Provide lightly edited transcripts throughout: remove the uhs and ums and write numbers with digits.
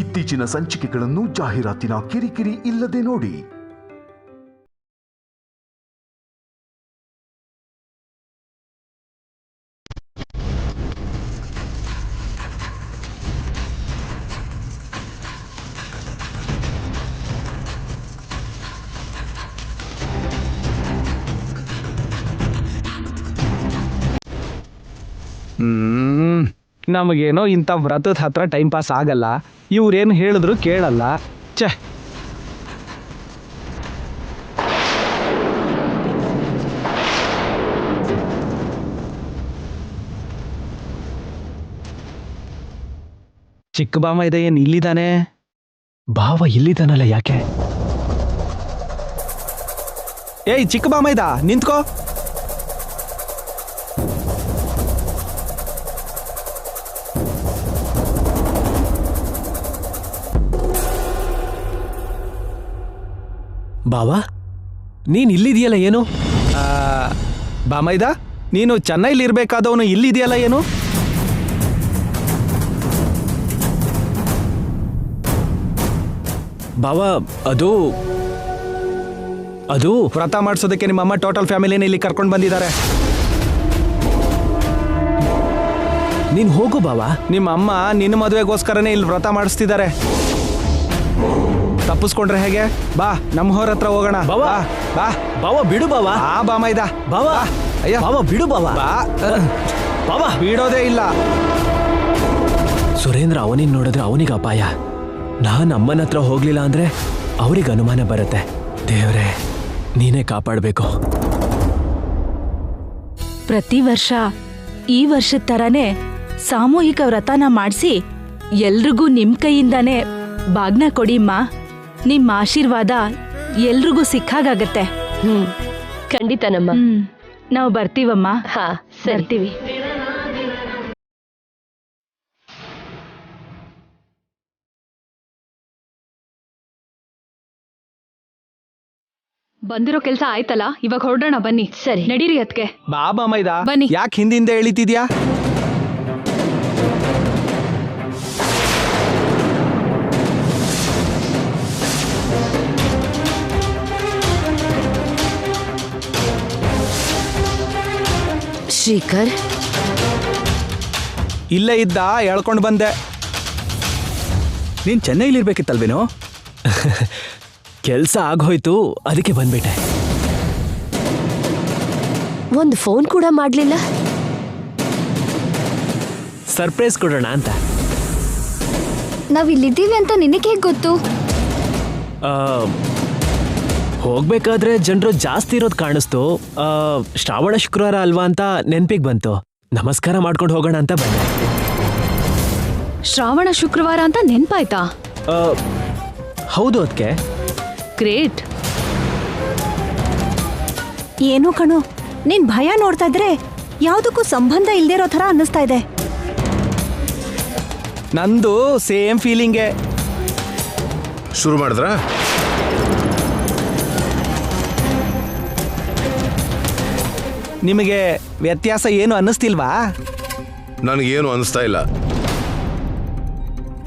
ಇತ್ತೀಚಿನ ಸಂಚಿಕೆಗಳನ್ನು ಜಾಹೀರಾತಿನ ಕಿರಿಕಿರಿ ಇಲ್ಲದೆ ನೋಡಿ. ನಮಗೇನೋ ಇಂಥ ವ್ರತದ ಹತ್ರ ಟೈಮ್ ಪಾಸ್ ಆಗಲ್ಲ. ಇವ್ರೇನು ಹೇಳಿದ್ರು ಕೇಳಲ್ಲ. ಛೆ, ಚಿಕ್ಕ ಬಾಮ ಇದೆ, ಏನು ಇಲ್ಲಿದ್ದಾನೆ? ಭಾವ ಇಲ್ಲಿದ್ದಾನಲ್ಲ, ಯಾಕೆ? ಏಯ್ ಚಿಕ್ಕ ಬಾಮ ಇದ, ನಿಂತ್ಕೋ. ಬಾವ, ನೀನ್ ಇಲ್ಲಿದೆಯಲ್ಲ, ಏನು? ಬಾಮೈದ, ನೀನು ಚೆನ್ನೈಲಿ ಇರ್ಬೇಕಾದವನು ಇಲ್ಲಿದೆಯಲ್ಲ, ಏನು? ಬಾವ, ಅದು ವ್ರತ ಮಾಡಿಸೋದಕ್ಕೆ ನಿಮ್ಮಮ್ಮ ಟೋಟಲ್ ಫ್ಯಾಮಿಲಿನ ಇಲ್ಲಿ ಕರ್ಕೊಂಡು ಬಂದಿದ್ದಾರೆ. ನೀನ್ ಹೋಗು ಬಾವ. ನಿಮ್ಮಮ್ಮ ನಿನ್ನ ಮದುವೆಗೋಸ್ಕರನೇ ಇಲ್ಲಿ ವ್ರತ ಮಾಡಿಸ್ತಿದ್ದಾರೆ. ತಪ್ಪಿಸ್ಕೊಂಡ್ರೆ ಹೇಗೆ? ಬಾ, ನಮ್ಮ ಹೊರ ಹತ್ರ ಹೋಗೋಣ. ಬಾವ, ಬಾ ಬಾವ, ಬಿಡು ಬಾವ. ಬಾಮೈದ, ಬಾವ, ಅಯ್ಯ ಬಾವ, ಬಿಡು ಬಾವ. ಬಾವ, ಬಿಡೋದೇ ಇಲ್ಲ. ಸುರೇಂದ್ರ ಅವನಿಗೆ ನೋಡಿದ್ರೆ ಅವನಿಗೆ ಅಪಾಯ. ನಾನ್ ಅಮ್ಮನ ಹತ್ರ ಹೋಗ್ಲಿಲ್ಲ ಅಂದ್ರೆ ಅವ್ರಿಗೆ ಅನುಮಾನ ಬರುತ್ತೆ. ದೇವ್ರೆ, ನೀನೇ ಕಾಪಾಡಬೇಕು. ಪ್ರತಿ ವರ್ಷ ಈ ವರ್ಷದ ತರಾನೇ ಸಾಮೂಹಿಕ ವ್ರತನ ಮಾಡಿಸಿ ಎಲ್ರಿಗೂ ನಿಮ್ ಕೈಯಿಂದಾನೇ ಬಾಗ್ನ ಕೊಡಿಮ್ಮ. ನಿಮ್ಮ ಆಶೀರ್ವಾದ ಎಲ್ರಿಗೂ ಸಿಕ್ಕಾಗತ್ತೆ. ಖಂಡಿತನಮ್ಮ. ನಾವು ಬರ್ತೀವಮ್ಮ. ಹಾ, ಬರ್ತೀವಿ. ಬಂದಿರೋ ಕೆಲ್ಸ ಆಯ್ತಲ್ಲ, ಇವಾಗ ಹೊರಡೋಣ ಬನ್ನಿ. ಸರಿ, ನಡೀರಿ ಅದ್ಕೆ. ಬಾ ಬಾಮೈದ, ಬನ್ನಿ. ಯಾಕೆ ಹಿಂದಿಂದ ಎಳಿತಿದ್ಯಾ? ಶ್ರೀಕರ್, ಇಲ್ಲೇ ಇದ್ದ, ಎಳ್ಕೊಂಡು ಬಂದೆ. ನೀನ್ ಚೆನ್ನೈಲಿರ್ಬೇಕಿತ್ತಲ್ವೇನೋ? ಕೆಲ್ಸ ಆಗೋಯ್ತು, ಅದಕ್ಕೆ ಬಂದ್ಬಿಟ್ಟೆ. ಒಂದು ಫೋನ್ ಕೂಡ ಮಾಡ್ಲಿಲ್ಲ. ಸರ್ಪ್ರೈಸ್ ಕೊಡೋಣ ಅಂತ. ನಾವಿಲ್ಲಿದ್ದೀವಿ ಅಂತ ನಿನಗೆ ಹೇಗೆ ಗೊತ್ತು? ಹೋಗ್ಬೇಕಾದ್ರೆ ಜನರು ಜಾಸ್ತಿ ಇರೋದು ಕಾಣಿಸ್ತು. ಶ್ರಾವಣ ಶುಕ್ರವಾರ ಅಲ್ವಾ ಅಂತ ನೆನ್ಪಿಗೆ ಬಂತು. ನಮಸ್ಕಾರ ಮಾಡ್ಕೊಂಡು ಹೋಗೋಣ ಅಂತ ಬಂದೆ. ಶ್ರಾವಣ ಶುಕ್ರವಾರ ಅಂತ ನೆನ್ಪಾಯ್ತಾ? ಹೌದು, ಅದಕ್ಕೆ. ಗ್ರೇಟ್. ಏನೋ ಕಣು, ನಿನ್ ಭಯ ನೋಡ್ತಾ ಇದ್ರೆ ಯಾವ್ದಕ್ಕೂ ಸಂಬಂಧ ಇಲ್ದಿರೋ ಥರ ಅನ್ನಿಸ್ತಾ ಇದೆ. ನಂದು ಸೇಮ್ ಫೀಲಿಂಗೆ. ಶುರು ಮಾಡಿದ್ರಾ? ನಿಮಗೆ ವ್ಯತ್ಯಾಸ ಏನು ಅನ್ನಿಸ್ತಿಲ್ವಾ? ನನಗೇನು ಅನಿಸ್ತಾ ಇಲ್ಲ.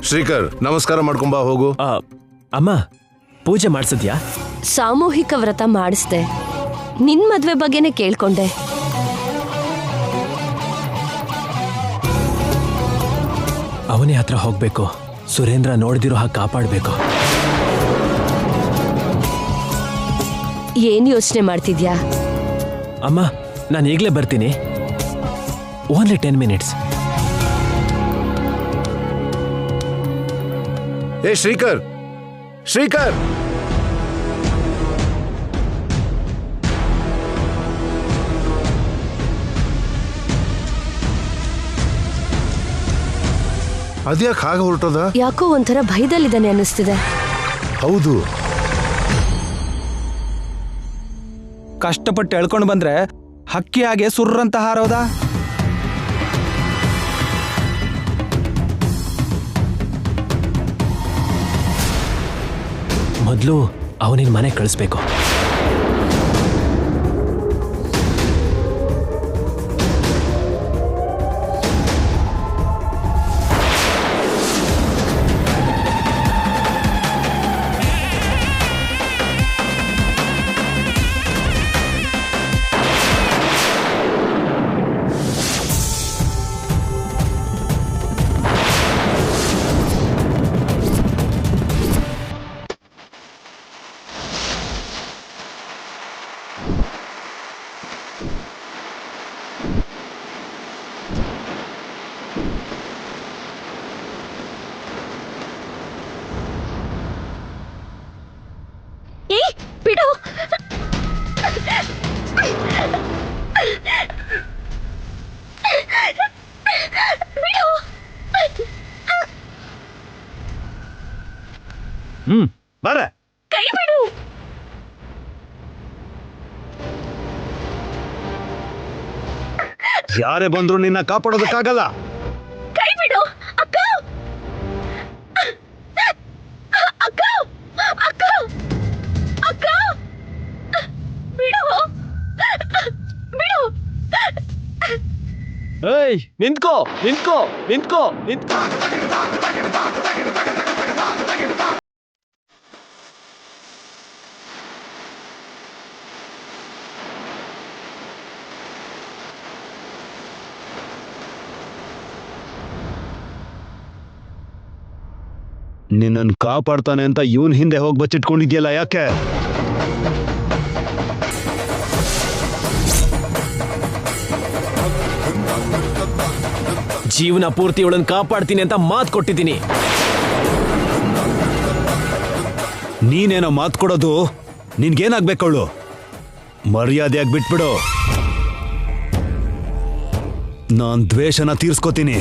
ಶ್ರೀಕರ್, ನಮಸ್ಕಾರ ಮಾಡ್ಕೊಂಬ, ಹೋಗು. ಅಮ್ಮ, ಪೂಜೆ ಮಾಡಿಸಿದ್ಯಾ? ಸಾಮೂಹಿಕ ವ್ರತ ಮಾಡಿಸ್ದೆ. ನಿನ್ ಮದ್ವೆ ಬಗ್ಗೆನೆ ಕೇಳ್ಕೊಂಡೆ. ಅವನೇ ಹತ್ರ ಹೋಗ್ಬೇಕು. ಸುರೇಂದ್ರ ನೋಡ್ದಿರೋ ಹಾಗೆ ಕಾಪಾಡಬೇಕು. ಏನ್ ಯೋಚನೆ ಮಾಡ್ತಿದ್ಯಾ? ಅಮ್ಮ, ನಾನು ಈಗಲೇ ಬರ್ತೀನಿ. Only 10 minutes. ಏ ಶ್ರೀಕರ್, ಶ್ರೀಕರ್! ಅದ್ಯಾಕೆ ಹಾಗೆ ಹೊರಟೋದ? ಯಾಕೋ ಒಂಥರ ಭಯದಲ್ಲಿದ್ದಾನೆ ಅನ್ನಿಸ್ತಿದೆ. ಹೌದು, ಕಷ್ಟಪಟ್ಟು ಎಳ್ಕೊಂಡು ಬಂದ್ರೆ ಹಕ್ಕಿ ಹಾಗೆ ಸುರ್ರಂತ ಹಾರೋದ? ಮೊದಲು ಅವನಿನ ಮನೆ ಕಳಿಸ್ಬೇಕು. ಬರ. ಯಾರೇ ಬಂದ್ರು ನಿನ್ನ ಕಾಪಾಡೋದಕ್ಕಾಗಲ್ಲ. ಏಯ್ ನಿಂತ್ಕೋ ನಿಂತ್ಕೋ ನಿಂತ್ಕೋ ನಿಂತ್ಕೋ. ನಿನ್ನನ್ ಕಾಪಾಡ್ತಾನೆ ಅಂತ ಇವನ್ ಹಿಂದೆ ಹೋಗಿ ಬಚ್ಚಿಟ್ಕೊಂಡಿದ್ಯಲ್ಲ, ಯಾಕೆ? ಜೀವನ ಪೂರ್ತಿ ಇವಳನ್ನ ಕಾಪಾಡ್ತೀನಿ ಅಂತ ಮಾತು ಕೊಟ್ಟಿದ್ದೀನಿ. ನೀನೇನೋ ಮಾತು ಕೊಡೋದು, ನಿನ್ಗೇನಾಗ್ಬೇಕವಳು? ಮರ್ಯಾದೆಯಾಗಿ ಬಿಟ್ಬಿಡು. ನಾನ್ ದ್ವೇಷನ ತೀರ್ಸ್ಕೋತೀನಿ.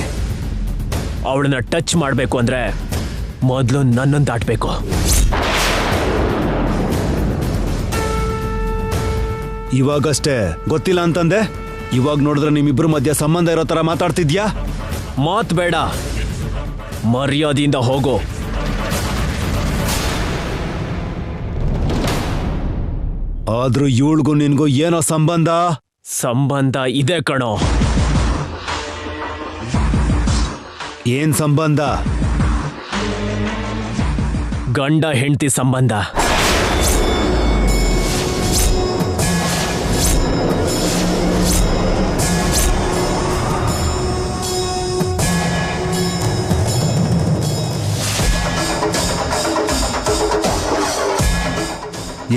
ಅವಳನ್ನ ಟಚ್ ಮಾಡ್ಬೇಕು ಅಂದ್ರೆ ಮೊದಲು ನನ್ನನ್ನು ದಾಟ್ಬೇಕು. ಇವಾಗಷ್ಟೇ ಗೊತ್ತಿಲ್ಲ ಅಂತಂದೆ, ಇವಾಗ ನೋಡಿದ್ರೆ ನಿಮ್ಮಿಬ್ರ ಮಧ್ಯ ಸಂಬಂಧ ಇರೋ ತರ ಮಾತಾಡ್ತಿದ್ಯಾ? ಮಾತ್ ಬೇಡ, ಮರ್ಯಾದೆಯಿಂದ ಹೋಗು. ಆದ್ರೂ ಇವಳಿಗೂ ನಿನ್ಗೂ ಏನೋ ಸಂಬಂಧ? ಸಂಬಂಧ ಇದೆ ಕಣೋ. ಏನ್ ಸಂಬಂಧ? ಗಂಡ ಹೆಂಡತಿ ಸಂಬಂಧ.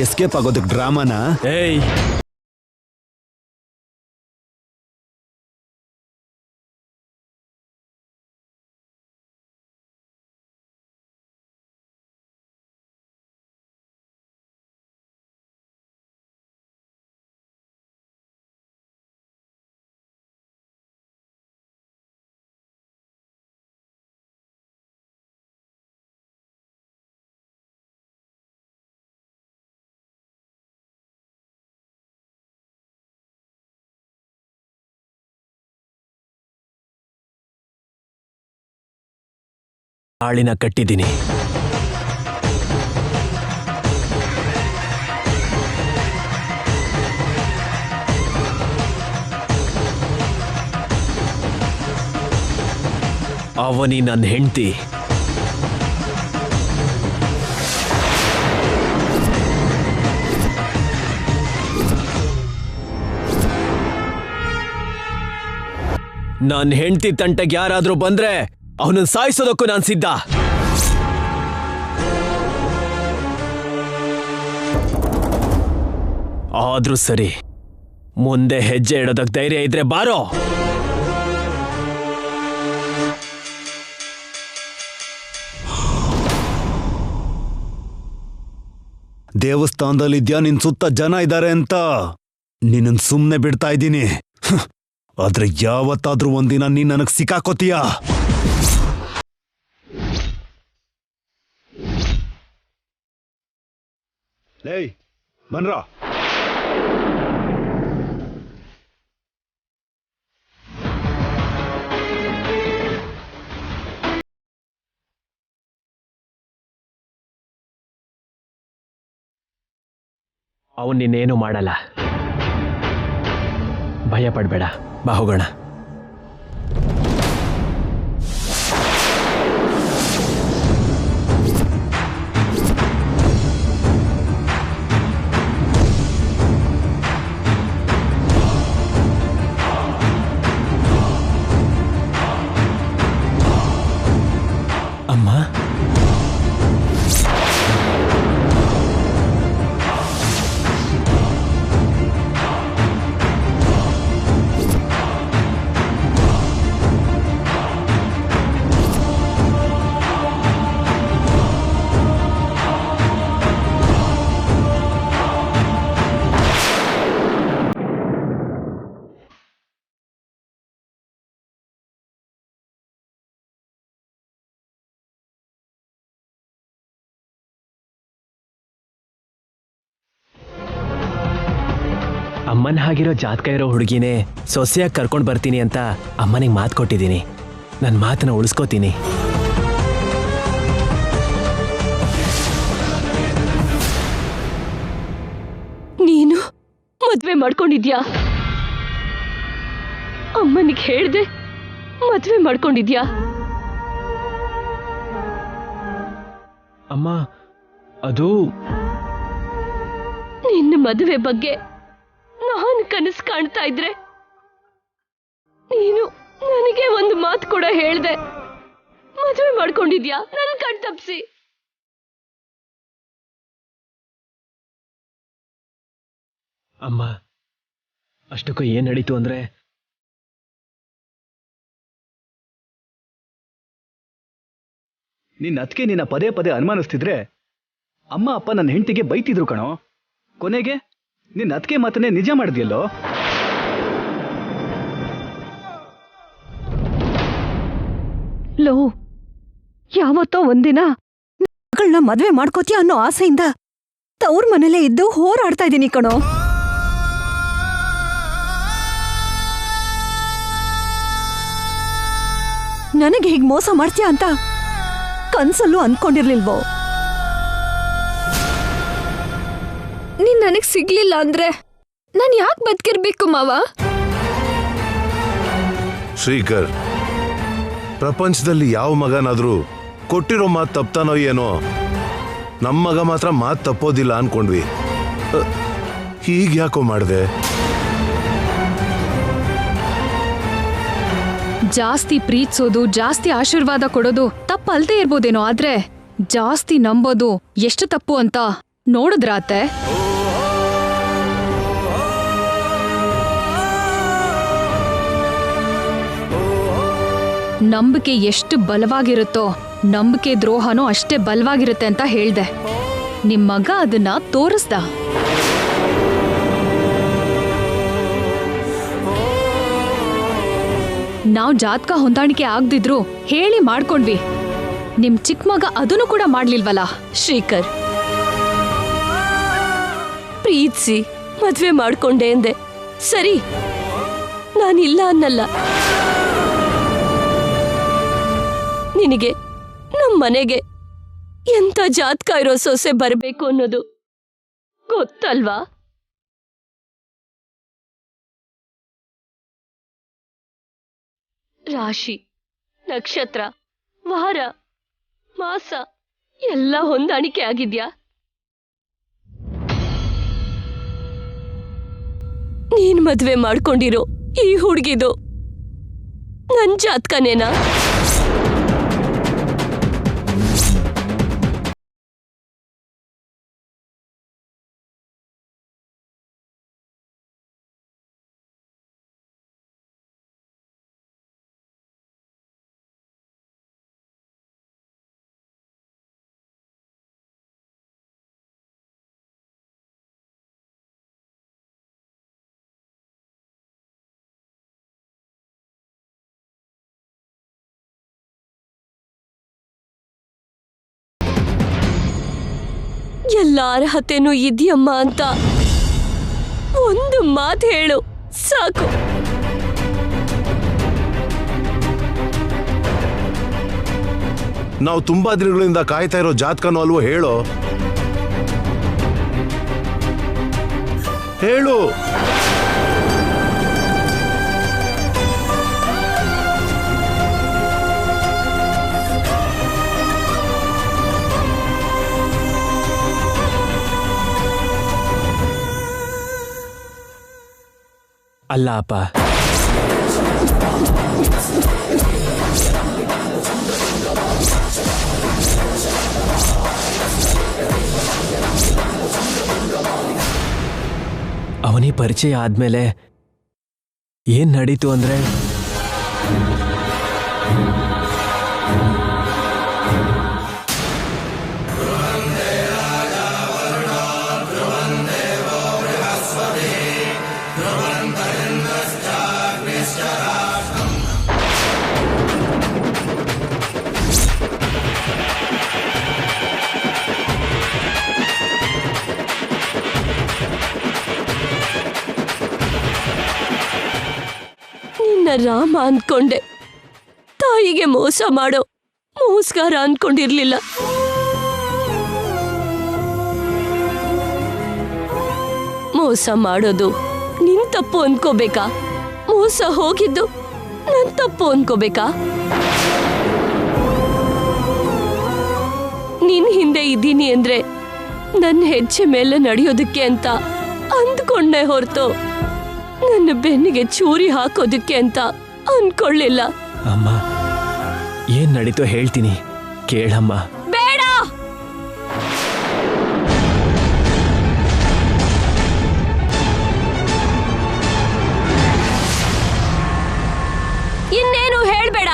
ಎಸ್ಕೇಪ್ ಆಗೋದಕ್ಕೆ ಡ್ರಾಮಾನ? ಏಯ್, ತಾಳಿನ ಕಟ್ಟಿದ್ದೀನಿ. ಅವನಿ ನನ್ನ ಹೆಂಡತಿ. ನನ್ನ ಹೆಂಡತಿ ತಂಟೆಗೆ ಯಾರಾದ್ರೂ ಬಂದ್ರೆ ಅವನನ್ನು ಸಾಯಿಸೋದಕ್ಕೂ ನಾನು ಸಿದ್ಧ. ಆದ್ರೂ ಸರಿ, ಮುಂದೆ ಹೆಜ್ಜೆ ಇಡೋದಕ್ಕೆ ಧೈರ್ಯ ಇದ್ರೆ ಬಾರೋ. ದೇವಸ್ಥಾನದಲ್ಲಿದ್ಯಾ, ನಿನ್ ಸುತ್ತ ಜನ ಇದ್ದಾರೆ ಅಂತ ನಿನ್ನನ್ ಸುಮ್ನೆ ಬಿಡ್ತಾ ಇದ್ದೀನಿ. ಆದ್ರೆ ಯಾವತ್ತಾದ್ರೂ ಒಂದಿನ ನೀನ್ ನನಗ್ ಸಿಕ್ಕಾಕೋತೀಯ. ಲೇಯ್ ಬನ್ರಾ. ಅವನ್ ನಿನ್ನೇನು ಮಾಡಲ್ಲ, ಭಯ ಪಡ್ಬೇಡ. ಬಾ ಹೋಗೋಣ. ಅಮ್ಮ, ಅಮ್ಮನ ಹಾಗಿರೋ ಜಾತಕ ಇರೋ ಹುಡುಗಿನೇ ಸೊಸೆಯಾಗಿ ಕರ್ಕೊಂಡು ಬರ್ತೀನಿ ಅಂತ ಅಮ್ಮನಿಗೆ ಮಾತು ಕೊಟ್ಟಿದ್ದೀನಿ. ನನ್ನ ಮಾತನ್ನ ಉಳಿಸ್ಕೋತೀನಿ. ನೀನು ಮದ್ವೆ ಮಾಡ್ಕೊಂಡಿದ್ಯಾ? ಅಮ್ಮನಿಗೆ ಹೇಳ್ದೆ ಮದ್ವೆ ಮಾಡ್ಕೊಂಡಿದ್ಯಾ? ಅಮ್ಮ, ಅದು ನಿನ್ನ ಮದುವೆ ಬಗ್ಗೆ ನಾನು ಕನಸು ಕಾಣ್ತಾ ಇದ್ರೆ ನೀನು ನನಗೆ ಒಂದು ಮಾತು ಕೂಡ ಹೇಳ್ದೆ ಮದುವೆ ಮಾಡ್ಕೊಂಡಿದ್ಯಾ? ನನ್ ಕಣ್ ತಪ್ಸಿ. ಅಮ್ಮ, ಅಷ್ಟಕ್ಕೂ ಏನ್ ನಡೀತು ಅಂದ್ರೆ, ನಿನ್ನ ಅದಕ್ಕೆ ನಿನ್ನ ಪದೇ ಪದೇ ಅನುಮಾನಿಸ್ತಿದ್ರೆ ಅಮ್ಮ ಅಪ್ಪ ನನ್ನ ಹೆಂಡತಿಗೆ ಬೈತಿದ್ರು ಕಣೋ. ಕೊನೆಗೆ ನಿನ್ನ ಅದಕ್ಕೆ ಮಾತನ್ನೇ ನಿಜ ಮಾಡಿದ್ಯಲ್ಲೋ. ಲೋ, ಯಾವತ್ತೋ ಒಂದಿನ ಮಗಳನ್ನ ಮದ್ವೆ ಮಾಡ್ಕೋತೀಯ ಅನ್ನೋ ಆಸೆಯಿಂದ ತವ್ರ ಮನೇಲೇ ಇದ್ದು ಹೋರಾಡ್ತಾ ಇದ್ದೀನಿ ಕಣೋ. ನನಗೆ ಹೀಗ್ ಮೋಸ ಮಾಡ್ತೀಯ ಅಂತ ಕನ್ಸಲ್ಲೂ ಅನ್ಕೊಂಡಿರ್ಲಿಲ್ವೋ? ನೀನ್ ನನಗ್ ಸಿಗ್ಲಿಲ್ಲ ಅಂದ್ರೆ ನಾನ್ ಯಾಕೆ ಬದುಕಿರ್ಬೇಕು ಮಾವ? ಶ್ರೀಕರ್, ಪ್ರಪಂಚದಲ್ಲಿ ಯಾವ ಮಗನಾದ್ರೂ ಕೊಟ್ಟಿರೋ ಮಾತು ತಪ್ತಾನೋ ಏನೋ, ನಮ್ಮ ಮಗ ಮಾತ್ರ ಮಾತು ತಪ್ಪೋದಿಲ್ಲ ಅನ್ಕೊಂಡ್ವಿ. ಹೀಗೆ ಯಾಕೋ ಮಾಡಿದೆ? ಜಾಸ್ತಿ ಪ್ರೀತಿಸೋದು, ಜಾಸ್ತಿ ಆಶೀರ್ವಾದ ಕೊಡೋದು ತಪ್ಪಲ್ದೇ ಇರ್ಬೋದೇನೋ, ಆದ್ರೆ ಜಾಸ್ತಿ ನಂಬೋದು ಎಷ್ಟು ತಪ್ಪು ಅಂತ ನೋಡಿದ್ರಾತೆ? ನಂಬಿಕೆ ಎಷ್ಟು ಬಲವಾಗಿರುತ್ತೋ ನಂಬಿಕೆ ದ್ರೋಹನೂ ಅಷ್ಟೇ ಬಲವಾಗಿರುತ್ತೆ ಅಂತ ಹೇಳ್ದೆ. ನಿಮ್ ಮಗ ಅದನ್ನ ತೋರಿಸ್ದ. ನಾವ್ ಜಾತಕ ಹೊಂದಾಣಿಕೆ ಆಗ್ದಿದ್ರು ಹೇಳಿ ಮಾಡ್ಕೊಂಡ್ವಿ. ನಿಮ್ ಚಿಕ್ಕ ಮಗ ಅದನ್ನು ಕೂಡ ಮಾಡ್ಲಿಲ್ವಲ್ಲ? ಶ್ರೀಕರ್, ಪ್ರೀತಿಸಿ ಮದ್ವೆ ಮಾಡ್ಕೊಂಡೆ ಎಂದೆ ಸರಿ, ನಾನಿಲ್ಲ ಅನ್ನಲ್ಲ. ನಿನಗೆ ನಮ್ಮ ಮನೆಗೆ ಎಂತ ಜಾತಕ ಇರೋ ಸೊಸೆ ಬರಬೇಕು ಅನ್ನೋದು ಗೊತ್ತಲ್ವಾ? ರಾಶಿ, ನಕ್ಷತ್ರ, ವಾರ, ಮಾಸ ಎಲ್ಲ ಹೊಂದಾಣಿಕೆ ಆಗಿದ್ಯಾ? ನೀನ್ ಮದ್ವೆ ಮಾಡ್ಕೊಂಡಿರೋ ಈ ಹುಡುಗಿದು ನನ್ ಜಾತಕನೇನಾ? ಎಲ್ಲ ಅರ್ಹತೆನೂ ಇದೆಯಮ್ಮ ಅಂತ ಒಂದು ಮಾತು ಹೇಳು ಸಾಕು. ನಾವು ತುಂಬಾ ದಿನಗಳಿಂದ ಕಾಯ್ತಾ ಇರೋ ಜಾತಕನೋ ಅಲ್ವೋ? ಹೇಳೋ, ಹೇಳು. ಅಲ್ಲ ಅಪ್ಪ, ಅವನಿ ಪರಿಚಯ ಆದ್ಮೇಲೆ ಏನ್ ನಡೀತು ಅಂದ್ರೆ, ರಾಮ ಅಂದ್ಕೊಂಡೆ. ತಾಯಿಗೆ ಮೋಸ ಮಾಡೋ ಮೋಸ್ಗಾರ ಅನ್ಕೊಂಡಿರ್ಲಿಲ್ಲ. ಮೋಸ ಮಾಡೋದು ನಿನ್ ತಪ್ಪು ಅನ್ಕೋಬೇಕಾ? ಮೋಸ ಹೋಗಿದ್ದು ನನ್ ತಪ್ಪು ಅನ್ಕೋಬೇಕಾ? ನಿನ್ ಹಿಂದೆ ಇದ್ದೀನಿ ಅಂದ್ರೆ ನನ್ನ ಹೆಜ್ಜೆ ಮೇಲೆ ನಡೆಯೋದಕ್ಕೆ ಅಂತ ಅಂದ್ಕೊಂಡೆ ಹೊರತು ನನ್ನ ಬೆನ್ನಿಗೆ ಚೂರಿ ಹಾಕೋದಕ್ಕೆ ಅಂತ ಅನ್ಕೊಳ್ಳಿಲ್ಲ. ಅಮ್ಮ, ಏನ್ ನಡೀತೋ ಹೇಳ್ತೀನಿ, ಕೇಳಮ್ಮ. ಬೇಡ. ಇನ್ನೇನು ಹೇಳ್ಬೇಡ.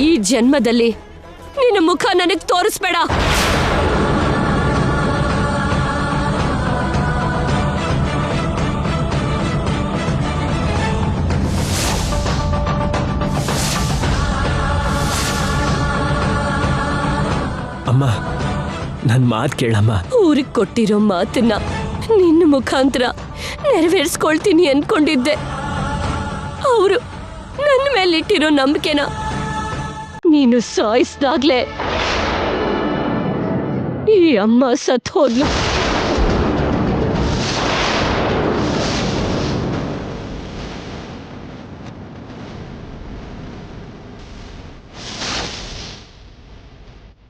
ಈ ಜನ್ಮದಲ್ಲಿ ನಿನ್ನ ಮುಖ ನನಗ್ ತೋರಿಸ್ಬೇಡ. ಅಮ್ಮ, ನನ್ ಮಾತ್ ಕೇಳಮ್ಮ. ಊರಿಗೆ ಕೊಟ್ಟಿರೋ ಮಾತನ್ನ ನಿನ್ನ ಮುಖಾಂತರ ನೆರವೇರಿಸ್ಕೊಳ್ತೀನಿ ಅನ್ಕೊಂಡಿದ್ದೆ. ಅವರು ನನ್ನ ಮೇಲಿಟ್ಟಿರೋ ನಂಬಿಕೆನ ನೀನು ಸಾಯಿಸ್ದಾಗ್ಲೇ ಈ ಅಮ್ಮ ಸತ್ ಹೋದ್ಲು.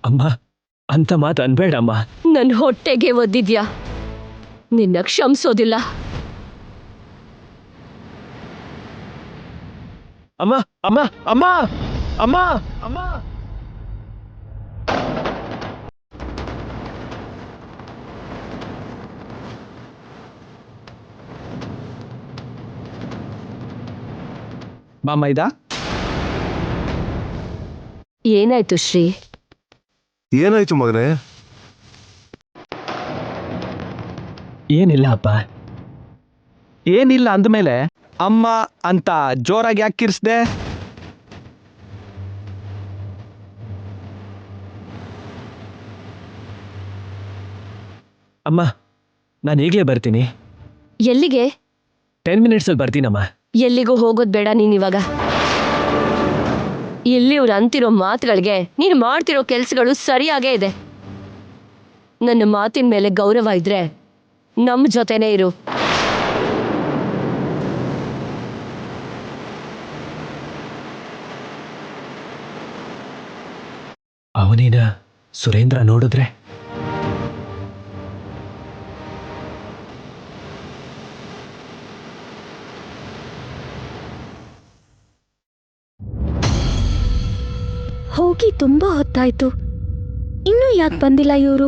ಅಮ್ಮ, ಅಂತ ಮಾತು ಅನ್ಬೇಡಮ್ಮ. ನನ್ನ ಹೊಟ್ಟೆಗೆ ಒದ್ದಿದ್ಯಾ, ನಿನ್ನ ಕ್ಷಮಿಸೋದಿಲ್ಲ. ಅಮ್ಮ, ಅಮ್ಮ, ಅಮ್ಮ, ಅಮ್ಮ, ಅಮ್ಮ. ಬಾ ಮೈದಾ. ಏನಾಯ್ತು ಶ್ರೀ? ಏನಾಯ್ತು ಮಗನೇ? ಏನಿಲ್ಲ ಅಪ್ಪ. ಏನಿಲ್ಲ ಅಂದಮೇಲೆ ಅಮ್ಮ ಅಂತ ಜೋರಾಗಿ ಯಾಕೆ ಕಿರ್ಸ್ದೆ? ಅಮ್ಮ, ನಾನು ಈಗಲೇ ಬರ್ತೀನಿ. ಎಲ್ಲಿಗೆ? 10 ಮಿನಿಟ್ಸಲ್ಲಿ ಬರ್ತೀನಮ್ಮ. ಎಲ್ಲಿಗೂ ಹೋಗೋದ್ ಬೇಡ ನೀನಿವಾಗ. ಇಲ್ಲಿ ಇವ್ರು ಅಂತಿರೋ ಮಾತುಗಳಿಗೆ ನೀನು ಮಾಡ್ತಿರೋ ಕೆಲ್ಸಗಳು ಸರಿಯಾಗೇ ಇದೆ. ನನ್ನ ಮಾತಿನ ಮೇಲೆ ಗೌರವ ಇದ್ರೆ ನಮ್ಮ ಜೊತೆನೇ ಇರು. ಅವನೇನ ಸುರೇಂದ್ರ ನೋಡಿದ್ರೆ? ಹೋಗಿ ತುಂಬಾ ಹೊತ್ತಾಯ್ತು, ಇನ್ನೂ ಯಾಕೆ ಬಂದಿಲ್ಲ ಇವರು?